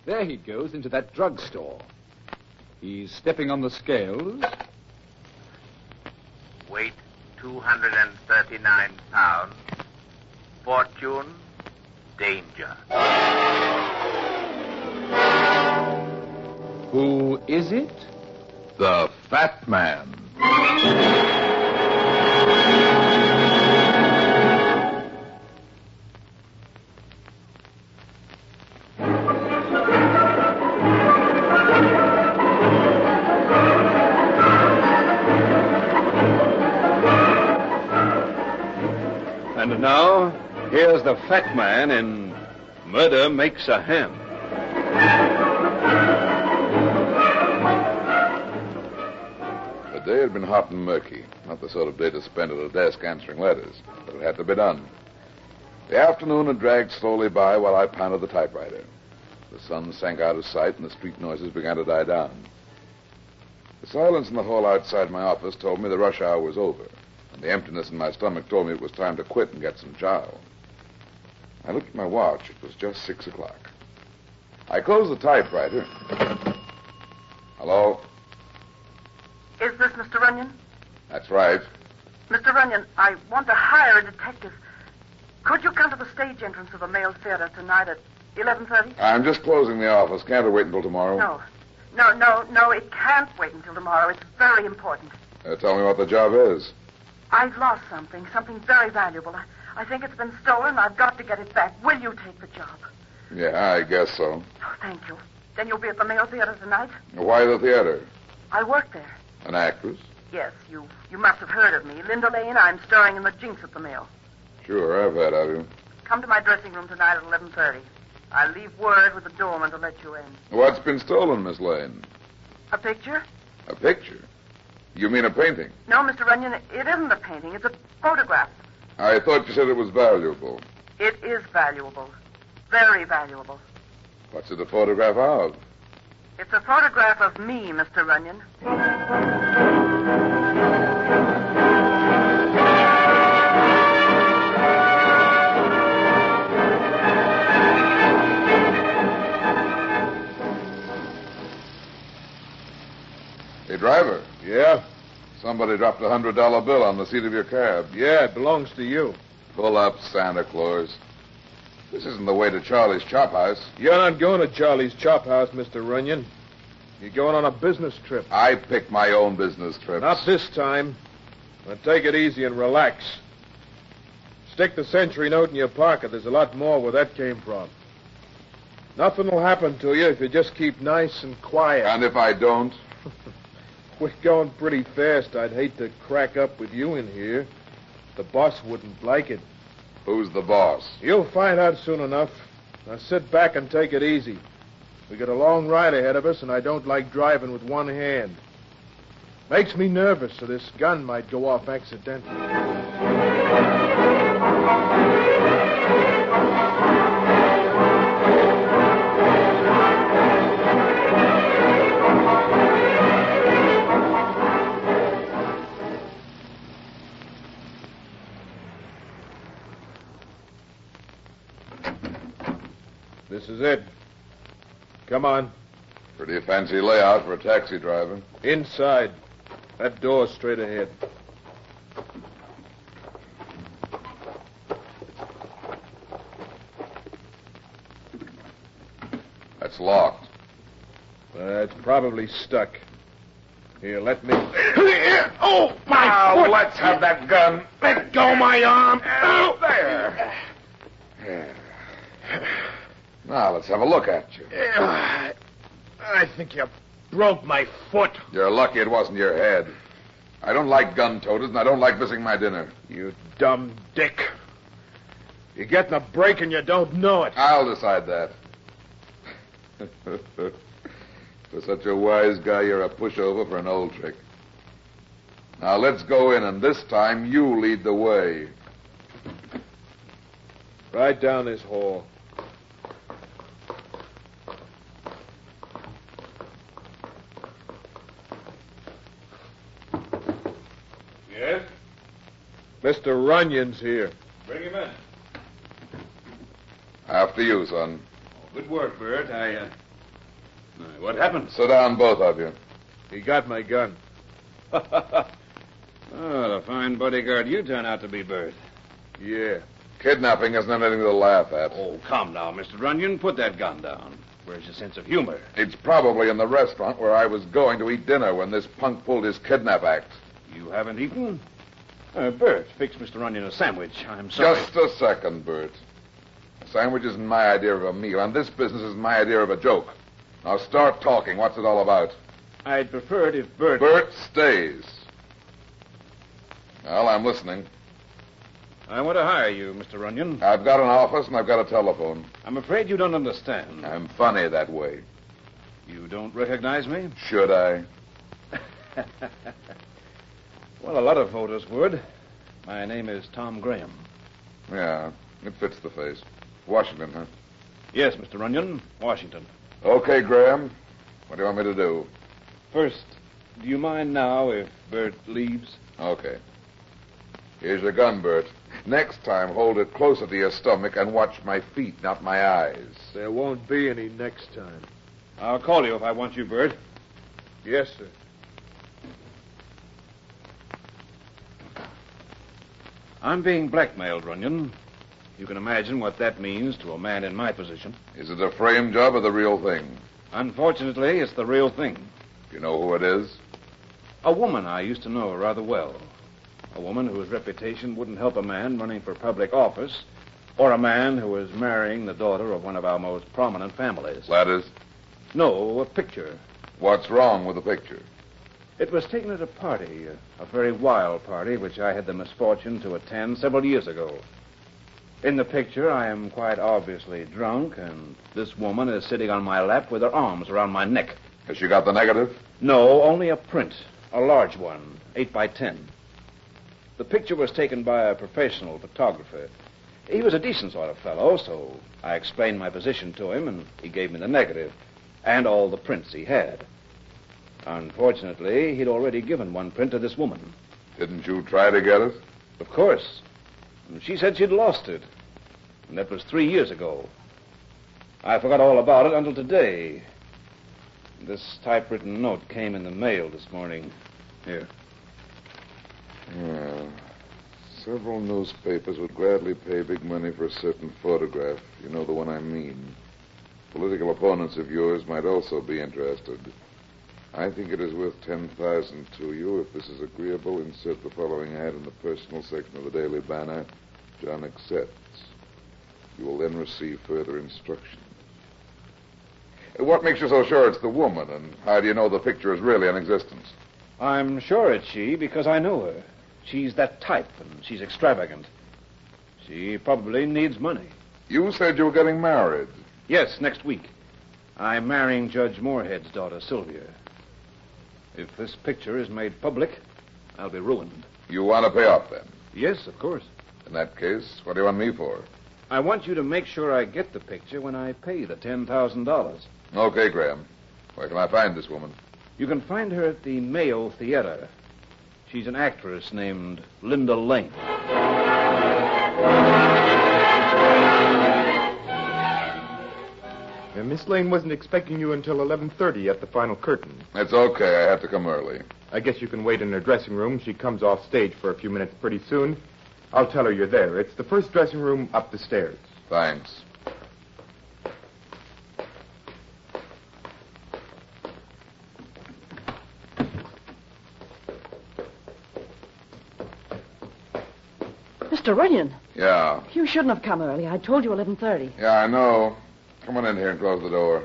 There he goes into that drugstore. He's stepping on the scales. Weight 239 pounds. Fortune, danger. Who is it? The Fat Man. And now, here's the Fat Man in Murder Makes a Ham. The day had been hot and murky. Not the sort of day to spend at a desk answering letters, but it had to be done. The afternoon had dragged slowly by while I pounded the typewriter. The sun sank out of sight and the street noises began to die down. The silence in the hall outside my office told me the rush hour was over, and the emptiness in my stomach told me it was time to quit and get some chow. I looked at my watch. It was just 6 o'clock. I closed the typewriter. Hello? Is this Mr. Runyan? That's right. Mr. Runyan, I want to hire a detective. Could you come to the stage entrance of the male theater tonight at 11:30? I'm just closing the office. Can't it wait until tomorrow? No, it can't wait until tomorrow. It's very important. Tell me what the job is. I've lost something very valuable. I think it's been stolen. I've got to get it back. Will you take the job? Yeah, I guess so. Oh, thank you. Then you'll be at the male theater tonight? Why the theater? I work there. An actress? Yes, you must have heard of me. Linda Lane, I'm starring in The Jinx at the Mill. Sure, I've heard of you. Come to my dressing room tonight at 11:30. I'll leave word with the doorman to let you in. What's been stolen, Miss Lane? A picture? A picture? You mean a painting? No, Mr. Runyan, it isn't a painting. It's a photograph. I thought you said it was valuable. It is valuable. Very valuable. What's it a photograph of? It's a photograph of me, Mr. Runyan. Hey, driver. Yeah? Somebody dropped a $100 bill on the seat of your cab. Yeah, it belongs to you. Pull up, Santa Claus. This isn't the way to Charlie's Chop House. You're not going to Charlie's Chop House, Mr. Runyan. You're going on a business trip. I pick my own business trips. Not this time. Now take it easy and relax. Stick the century note in your pocket. There's a lot more where that came from. Nothing will happen to you if you just keep nice and quiet. And if I don't? We're going pretty fast. I'd hate to crack up with you in here. The boss wouldn't like it. Who's the boss? You'll find out soon enough. Now sit back and take it easy. We got a long ride ahead of us, and I don't like driving with one hand. Makes me nervous, so this gun might go off accidentally. This is it. Come on. Pretty fancy layout for a taxi driver. Inside. That door's straight ahead. That's locked. It's probably stuck. Here, let me... Oh, my foot! Let's have that gun. Let go my arm. Oh, there. Now, let's have a look at you. I think you broke my foot. You're lucky it wasn't your head. I don't like gun-toters, and I don't like missing my dinner. You dumb dick. You're getting a break and you don't know it. I'll decide that. For such a wise guy, you're a pushover for an old trick. Now, let's go in, and this time you lead the way. Right down this hall. Yes? Mr. Runyan's here. Bring him in. After you, son. Good work, Bert. I What happened? Sit down, both of you. He got my gun. Oh, the fine bodyguard you turn out to be, Bert. Yeah. Kidnapping isn't anything to laugh at. Oh, come now, Mr. Runyan. Put that gun down. Where's your sense of humor? It's probably in the restaurant where I was going to eat dinner when this punk pulled his kidnap act. You haven't eaten? Bert, fix Mr. Runyan a sandwich. I'm sorry. Just a second, Bert. A sandwich isn't my idea of a meal, and this business is my idea of a joke. Now start talking. What's it all about? I'd prefer it if Bert... Bert stays. Well, I'm listening. I want to hire you, Mr. Runyan. I've got an office and I've got a telephone. I'm afraid you don't understand. I'm funny that way. You don't recognize me? Should I? Well, a lot of voters would. My name is Tom Graham. Yeah, it fits the face. Washington, huh? Yes, Mr. Runyan, Washington. Okay, Graham. What do you want me to do? First, do you mind now if Bert leaves? Okay. Here's your gun, Bert. Next time, hold it closer to your stomach and watch my feet, not my eyes. There won't be any next time. I'll call you if I want you, Bert. Yes, sir. I'm being blackmailed, Runyan. You can imagine what that means to a man in my position. Is it a frame job or the real thing? Unfortunately, it's the real thing. Do you know who it is? A woman I used to know rather well. A woman whose reputation wouldn't help a man running for public office, or a man who was marrying the daughter of one of our most prominent families. Ladders? No, a picture. What's wrong with the picture? It was taken at a party, a very wild party, which I had the misfortune to attend several years ago. In the picture, I am quite obviously drunk, and this woman is sitting on my lap with her arms around my neck. Has she got the negative? No, only a print, a large one, 8 by 10. The picture was taken by a professional photographer. He was a decent sort of fellow, so I explained my position to him, and he gave me the negative, and all the prints he had. Unfortunately, he'd already given one print to this woman. Didn't you try to get it? Of course. She said she'd lost it, and that was 3 years ago. I forgot all about it until today. This typewritten note came in the mail this morning. Here. Yeah. Several newspapers would gladly pay big money for a certain photograph. You know the one I mean. Political opponents of yours might also be interested. I think it is worth $10,000 to you. If this is agreeable, insert the following ad in the personal section of the Daily Banner. John accepts. You will then receive further instructions. What makes you so sure it's the woman, and how do you know the picture is really in existence? I'm sure it's she because I know her. She's that type, and she's extravagant. She probably needs money. You said you were getting married. Yes, next week. I'm marrying Judge Moorhead's daughter, Sylvia. If this picture is made public, I'll be ruined. You want to pay up, then? Yes, of course. In that case, what do you want me for? I want you to make sure I get the picture when I pay the $10,000. Okay, Graham. Where can I find this woman? You can find her at the Mayo Theater. She's an actress named Linda Lane. Miss Lane wasn't expecting you until 11:30 at the final curtain. It's okay. I have to come early. I guess you can wait in her dressing room. She comes off stage for a few minutes pretty soon. I'll tell her you're there. It's the first dressing room up the stairs. Thanks. Mr. Runyan, Yeah. you shouldn't have come early. I told you 11:30. Yeah, I know. Come on in here and close the door.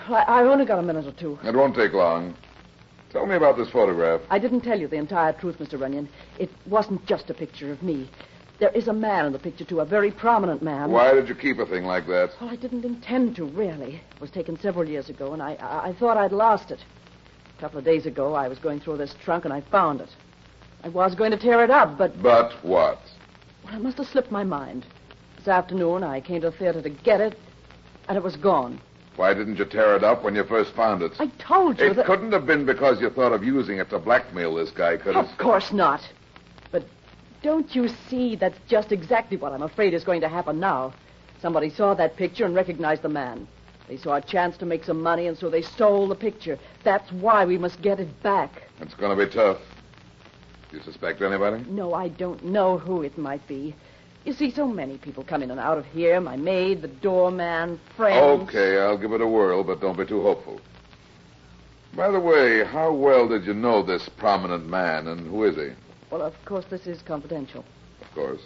Well, I've only got a minute or two. It won't take long. Tell me about this photograph. I didn't tell you the entire truth, Mr. Runyan. It wasn't just a picture of me. There is a man in the picture, too, a very prominent man. Why did you keep a thing like that? Well, I didn't intend to, really. It was taken several years ago, and I thought I'd lost it. A couple of days ago, I was going through this trunk, and I found it. I was going to tear it up, but... But what? Well, it must have slipped my mind. This afternoon, I came to the theater to get it, and it was gone. Why didn't you tear it up when you first found it? I told you It that... couldn't have been because you thought of using it to blackmail this guy, could it? Of course not. But don't you see that's just exactly what I'm afraid is going to happen now? Somebody saw that picture and recognized the man. They saw a chance to make some money, and so they stole the picture. That's why we must get it back. It's going to be tough. Do you suspect anybody? No, I don't know who it might be. You see, so many people come in and out of here. My maid, the doorman, friends. Okay, I'll give it a whirl, but don't be too hopeful. By the way, how well did you know this prominent man, and who is he? Well, of course, this is confidential. Of course.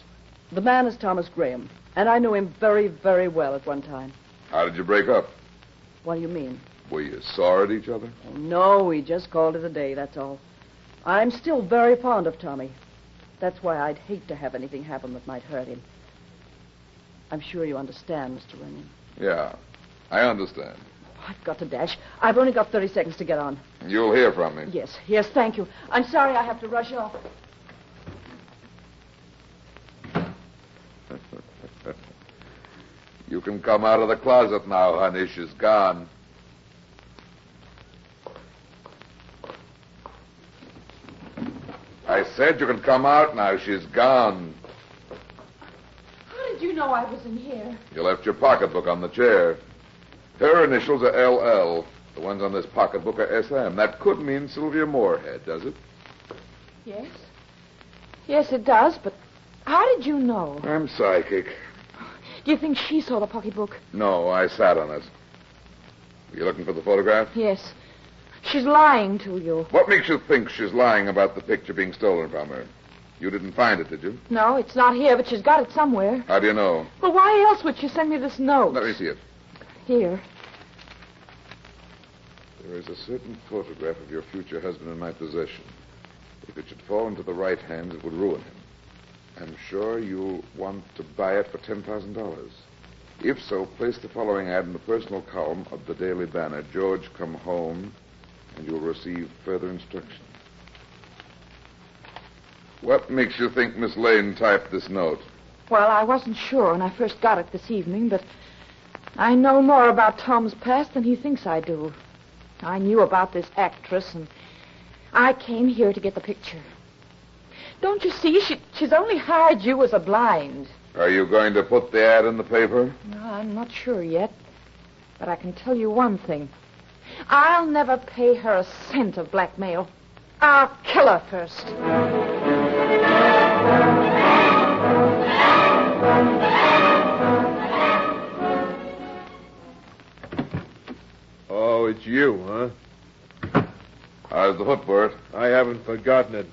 The man is Thomas Graham, and I knew him very, very well at one time. How did you break up? What do you mean? Were you sore at each other? Oh, no, we just called it a day, that's all. I'm still very fond of Tommy. That's why I'd hate to have anything happen that might hurt him. I'm sure you understand, Mr. Runyan. Yeah, I understand. I've got to dash. I've only got 30 seconds to get on. You'll hear from me. Yes, thank you. I'm sorry I have to rush off. You can come out of the closet now, honey. She's gone. I said you can come out now. She's gone. How did you know I was in here? You left your pocketbook on the chair. Her initials are LL. The ones on this pocketbook are SM. That could mean Sylvia Moorhead, does it? Yes. Yes, it does, but how did you know? I'm psychic. Do you think she saw the pocketbook? No, I sat on it. Were you looking for the photograph? Yes. She's lying to you. What makes you think she's lying about the picture being stolen from her? You didn't find it, did you? No, it's not here, but she's got it somewhere. How do you know? Well, why else would she send me this note? Let me see it. Here. There is a certain photograph of your future husband in my possession. If it should fall into the right hands, it would ruin him. I'm sure you'll want to buy it for $10,000. If so, place the following ad in the personal column of the Daily Banner. George, come home, and you'll receive further instructions. What makes you think Miss Lane typed this note? Well, I wasn't sure when I first got it this evening, but I know more about Tom's past than he thinks I do. I knew about this actress, and I came here to get the picture. Don't you see? She's only hired you as a blind. Are you going to put the ad in the paper? No, I'm not sure yet. But I can tell you one thing. I'll never pay her a cent of blackmail. I'll kill her first. Oh, it's you, huh? How's the footwork? I haven't forgotten it.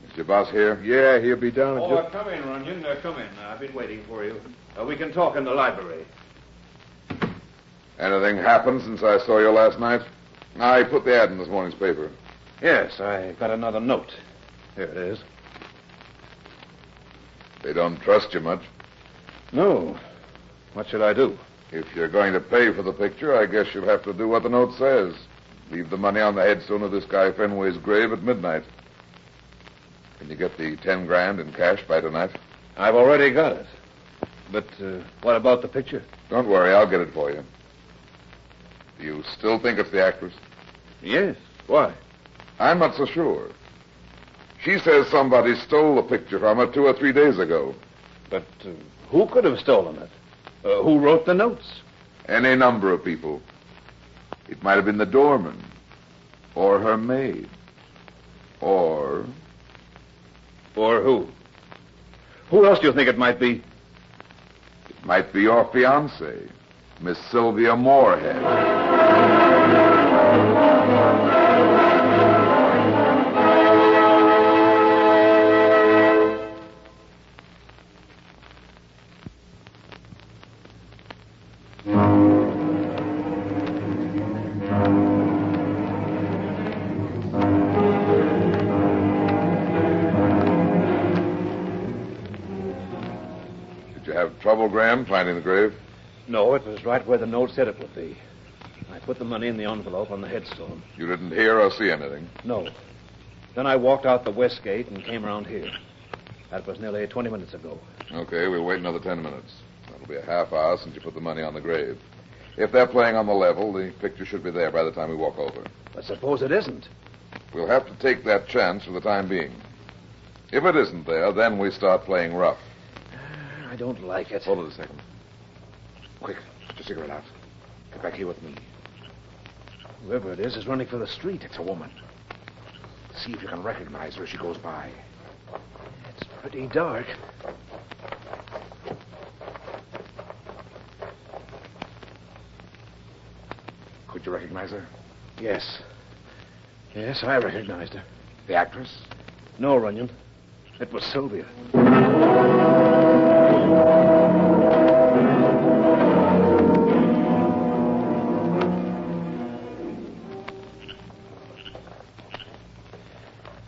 Is your boss here? Yeah, he'll be down in just... Come in, Runyan. Come in. I've been waiting for you. We can talk in the library. Anything happened since I saw you last night? I put the ad in this morning's paper. Yes, I got another note. Here it is. They don't trust you much. No. What should I do? If you're going to pay for the picture, I guess you'll have to do what the note says. Leave the money on the headstone of this guy Fenway's grave at midnight. Can you get the $10,000 in cash by tonight? I've already got it. But what about the picture? Don't worry, I'll get it for you. Do you still think it's the actress? Yes. Why? I'm not so sure. She says somebody stole the picture from her 2 or 3 days ago. But who could have stolen it? Who wrote the notes? Any number of people. It might have been the doorman, or her maid, or... Or who? Who else do you think it might be? It might be your fiancée, Miss Sylvia Moorhead. Trouble, Graham, finding the grave? No, it was right where the note said it would be. I put the money in the envelope on the headstone. You didn't hear or see anything? No. Then I walked out the west gate and came around here. That was nearly 20 minutes ago. Okay, we'll wait another 10 minutes. That'll be a half hour since you put the money on the grave. If they're playing on the level, the picture should be there by the time we walk over. But suppose it isn't. We'll have to take that chance for the time being. If it isn't there, then we start playing rough. I don't like it. Hold it a second. Quick, get your cigarette out. Get back here with me. Whoever it is running for the street. It's a woman. See if you can recognize her as she goes by. It's pretty dark. Could you recognize her? Yes. Yes, I recognized her. The actress? No, Runyan. It was Sylvia.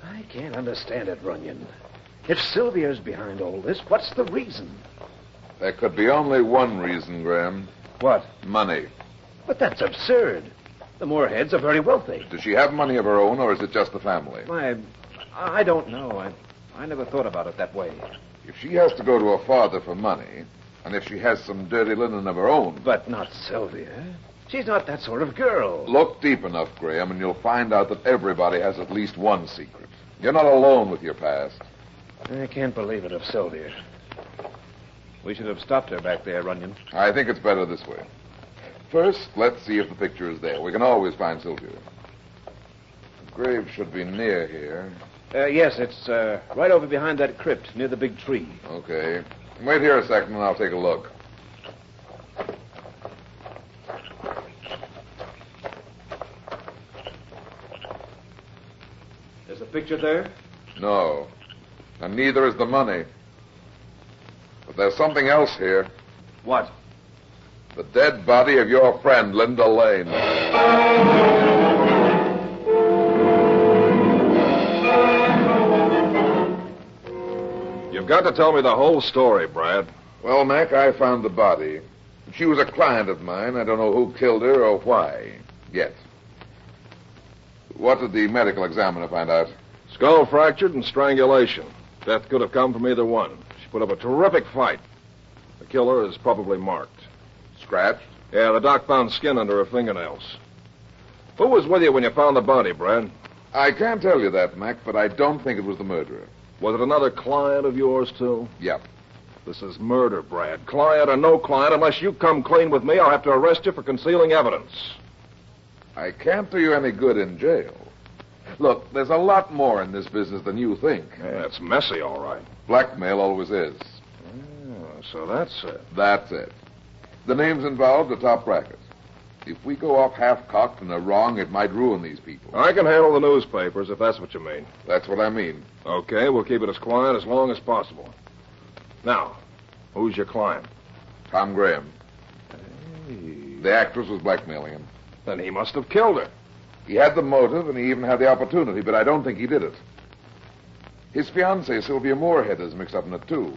I can't understand it, Runyan. If Sylvia's behind all this, what's the reason? There could be only one reason, Graham. What? Money. But that's absurd. The Moorheads are very wealthy. Does she have money of her own, or is it just the family? I don't know. I never thought about it that way. If she has to go to her father for money, and if she has some dirty linen of her own... But not Sylvia. She's not that sort of girl. Look deep enough, Graham, and you'll find out that everybody has at least one secret. You're not alone with your past. I can't believe it of Sylvia. We should have stopped her back there, Runyan. I think it's better this way. First, let's see if the picture is there. We can always find Sylvia. The grave should be near here. Yes, it's right over behind that crypt, near the big tree. Okay. Wait here a second, and I'll take a look. Is the picture there? No. And neither is the money. But there's something else here. What? The dead body of your friend, Linda Lane. You've got to tell me the whole story, Brad. Well, Mac, I found the body. She was a client of mine. I don't know who killed her or why yet. What did the medical examiner find out? Skull fractured and strangulation. Death could have come from either one. She put up a terrific fight. The killer is probably marked. Scratched? Yeah, the doc found skin under her fingernails. Who was with you when you found the body, Brad? I can't tell you that, Mac, but I don't think it was the murderer. Was it another client of yours, too? Yep. This is murder, Brad. Client or no client, unless you come clean with me, I'll have to arrest you for concealing evidence. I can't do you any good in jail. Look, there's a lot more in this business than you think. Yeah, it's messy, all right. Blackmail always is. Oh, so that's it. That's it. The names involved are top bracket. If we go off half-cocked and are wrong, it might ruin these people. I can handle the newspapers, if that's what you mean. That's what I mean. Okay, we'll keep it as quiet as long as possible. Now, who's your client? Tom Graham. Hey. The actress was blackmailing him. Then he must have killed her. He had the motive, and he even had the opportunity, but I don't think he did it. His fiancée, Sylvia Moorhead, is mixed up in it, too.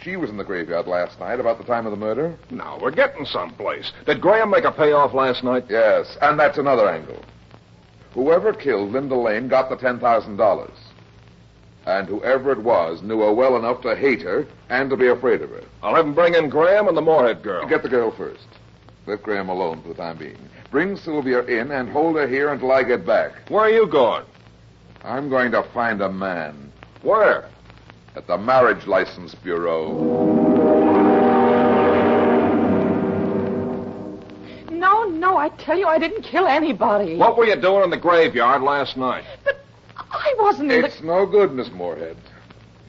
She was in the graveyard last night, about the time of the murder. Now, we're getting someplace. Did Graham make a payoff last night? Yes, and that's another angle. Whoever killed Linda Lane got the $10,000. And whoever it was knew her well enough to hate her and to be afraid of her. I'll have him bring in Graham and the Moorhead girl. Get the girl first. Let Graham alone for the time being. Bring Sylvia in and hold her here until I get back. Where are you going? I'm going to find a man. Where? At the Marriage License Bureau. No, I tell you, I didn't kill anybody. What were you doing in the graveyard last night? But I wasn't in It's no good, Miss Moorhead.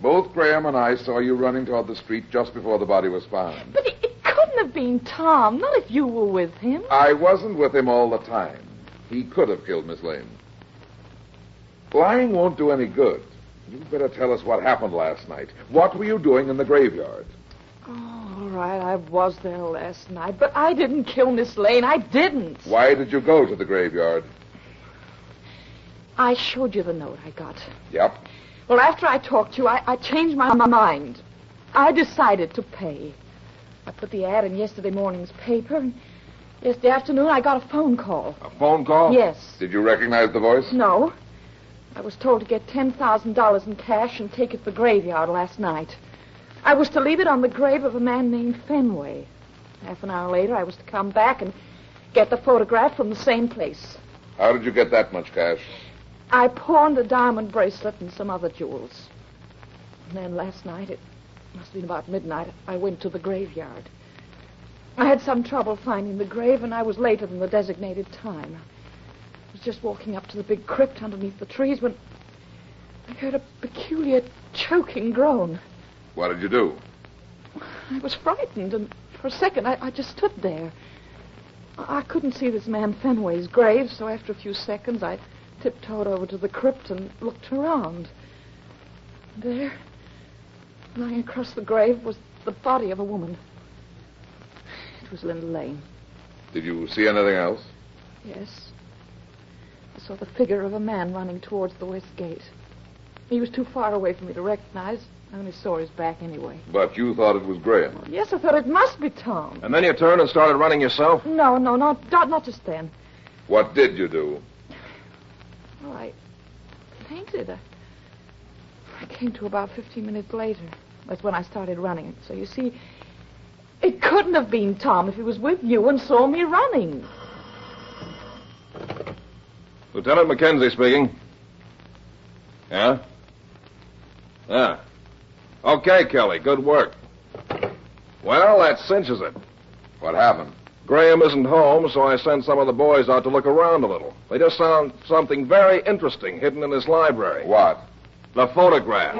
Both Graham and I saw you running toward the street just before the body was found. But it couldn't have been Tom, not if you were with him. I wasn't with him all the time. He could have killed Miss Lane. Lying won't do any good. You better tell us what happened last night. What were you doing in the graveyard? Oh, all right, I was there last night, but I didn't kill Miss Lane. I didn't. Why did you go to the graveyard? I showed you the note I got. Yep. Well, after I talked to you, I changed my mind. I decided to pay. I put the ad in yesterday morning's paper, and yesterday afternoon I got a phone call. A phone call? Yes. Did you recognize the voice? No. I was told to get $10,000 in cash and take it to the graveyard last night. I was to leave it on the grave of a man named Fenway. Half an hour later, I was to come back and get the photograph from the same place. How did you get that much cash? I pawned a diamond bracelet and some other jewels. And then last night, it must have been about midnight, I went to the graveyard. I had some trouble finding the grave, and I was later than the designated time. I was just walking up to the big crypt underneath the trees when I heard a peculiar choking groan. What did you do? I was frightened, and for a second I just stood there. I couldn't see this man Fenway's grave, so after a few seconds I tiptoed over to the crypt and looked around. There, lying across the grave, was the body of a woman. It was Linda Lane. Did you see anything else? Yes. I saw the figure of a man running towards the west gate. He was too far away for me to recognize. I only saw his back anyway. But you thought it was Graham. Yes, I thought it must be Tom. And then you turned and started running yourself? No, not just then. What did you do? Well, I fainted. I came to about 15 minutes later. That's when I started running. So you see, it couldn't have been Tom if he was with you and saw me running. Lieutenant Mackenzie speaking. Yeah? Yeah. Okay, Kelly, good work. Well, that cinches it. What happened? Graham isn't home, so I sent some of the boys out to look around a little. They just found something very interesting hidden in his library. What? The photograph.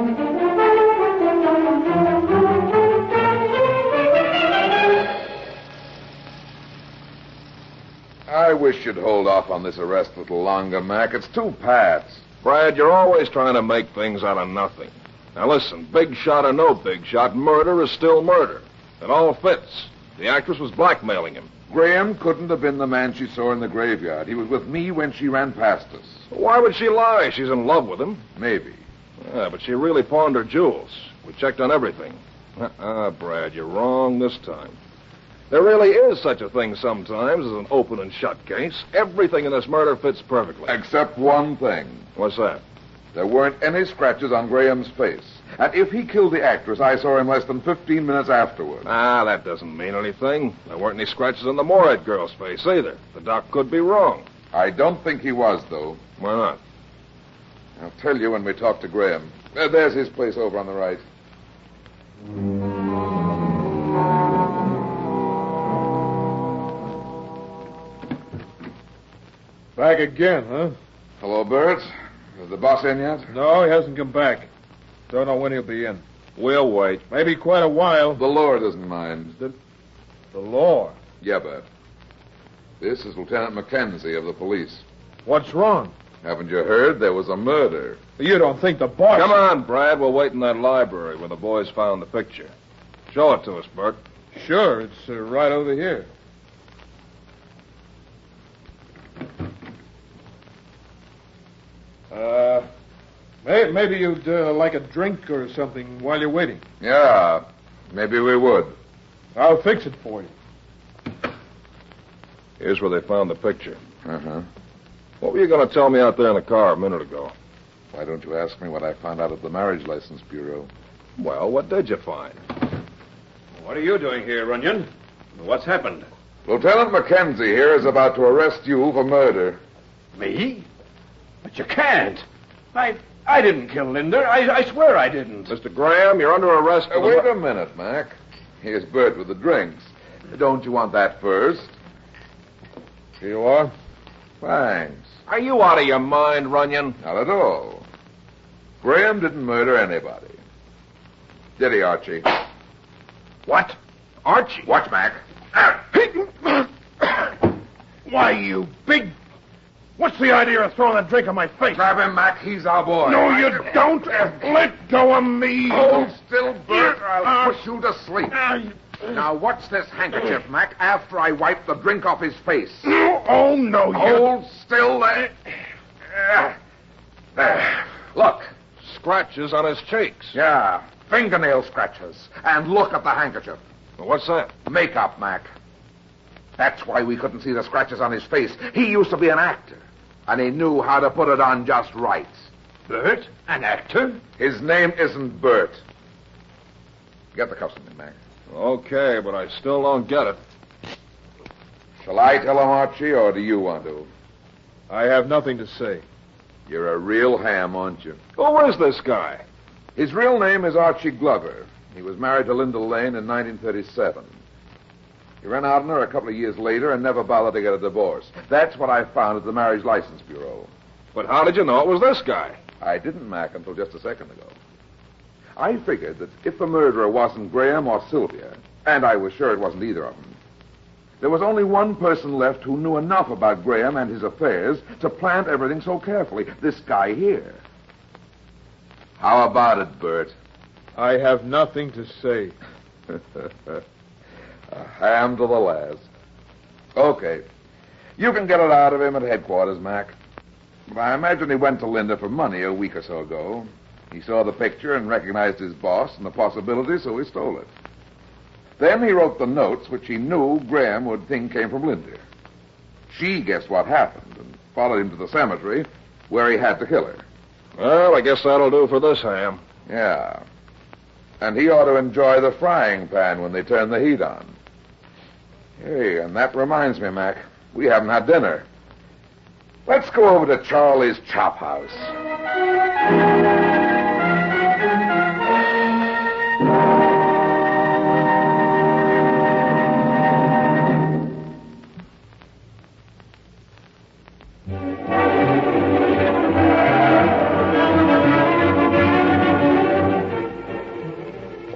I wish you'd hold off on this arrest a little longer, Mac. It's too pat. Brad, you're always trying to make things out of nothing. Now listen, big shot or no big shot, murder is still murder. It all fits. The actress was blackmailing him. Graham couldn't have been the man she saw in the graveyard. He was with me when she ran past us. Why would she lie? She's in love with him. Maybe. Yeah, but she really pawned her jewels. We checked on everything. Brad, you're wrong this time. There really is such a thing sometimes as an open and shut case. Everything in this murder fits perfectly. Except one thing. What's that? There weren't any scratches on Graham's face. And if he killed the actress, I saw him less than 15 minutes afterward. That doesn't mean anything. There weren't any scratches on the Moorhead girl's face either. The doc could be wrong. I don't think he was, though. Why not? I'll tell you when we talk to Graham. There's his place over on the right. Back again, huh? Hello, Bert. Is the boss in yet? No, he hasn't come back. Don't know when he'll be in. We'll wait. Maybe quite a while. The law doesn't mind. The law? Yeah, Bert. This is Lieutenant Mackenzie of the police. What's wrong? Haven't you heard? There was a murder. You don't think the boss... Come on, Brad. We'll wait in that library where the boys found the picture. Show it to us, Bert. Sure, it's right over here. Maybe you'd like a drink or something while you're waiting. Yeah, maybe we would. I'll fix it for you. Here's where they found the picture. Uh-huh. What were you going to tell me out there in the car a minute ago? Why don't you ask me what I found out at the Marriage License Bureau? Well, what did you find? What are you doing here, Runyan? What's happened? Lieutenant Mackenzie here is about to arrest you for murder. Me? But you can't. I didn't kill Linda. I swear I didn't. Mr. Graham, you're under arrest for Wait a minute, Mac. Here's Bert with the drinks. Don't you want that first? Here you are. Thanks. Are you out of your mind, Runyan? Not at all. Graham didn't murder anybody. Did he, Archie? What? Archie? Watch, Mac. Why, you big... What's the idea of throwing a drink on my face? Grab him, Mac. He's our boy. No, you don't. Let go of me. Hold still, Bert, or I'll push you to sleep. Now, what's this handkerchief, Mac, after I wipe the drink off his face? Oh, no, you... Hold still there. There. Look. Scratches on his cheeks. Yeah, fingernail scratches. And look at the handkerchief. Well, what's that? Makeup, Mac. That's why we couldn't see the scratches on his face. He used to be an actor, and he knew how to put it on just right. Bert? An actor? His name isn't Bert. Get the cuffs on him, Mac. Okay, but I still don't get it. Shall I tell him, Archie, or do you want to? I have nothing to say. You're a real ham, aren't you? Who is this guy? His real name is Archie Glover. He was married to Linda Lane in 1937. He ran out on her a couple of years later and never bothered to get a divorce. That's what I found at the Marriage License Bureau. But how did you know it was this guy? I didn't, Mac, until just a second ago. I figured that if the murderer wasn't Graham or Sylvia, and I was sure it wasn't either of them, there was only one person left who knew enough about Graham and his affairs to plant everything so carefully. This guy here. How about it, Bert? I have nothing to say. A ham to the last. Okay. You can get it out of him at headquarters, Mac. But I imagine he went to Linda for money a week or so ago. He saw the picture and recognized his boss and the possibility, so he stole it. Then he wrote the notes, which he knew Graham would think came from Linda. She guessed what happened and followed him to the cemetery, where he had to kill her. Well, I guess that'll do for this ham. Yeah. And he ought to enjoy the frying pan when they turn the heat on. Hey, and that reminds me, Mac, we haven't had dinner. Let's go over to Charlie's Chop House.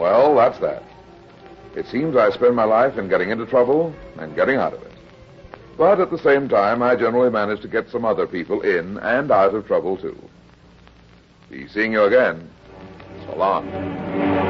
Well, that's that. It seems I spend my life in getting into trouble and getting out of it. But at the same time, I generally manage to get some other people in and out of trouble, too. Be seeing you again. So long.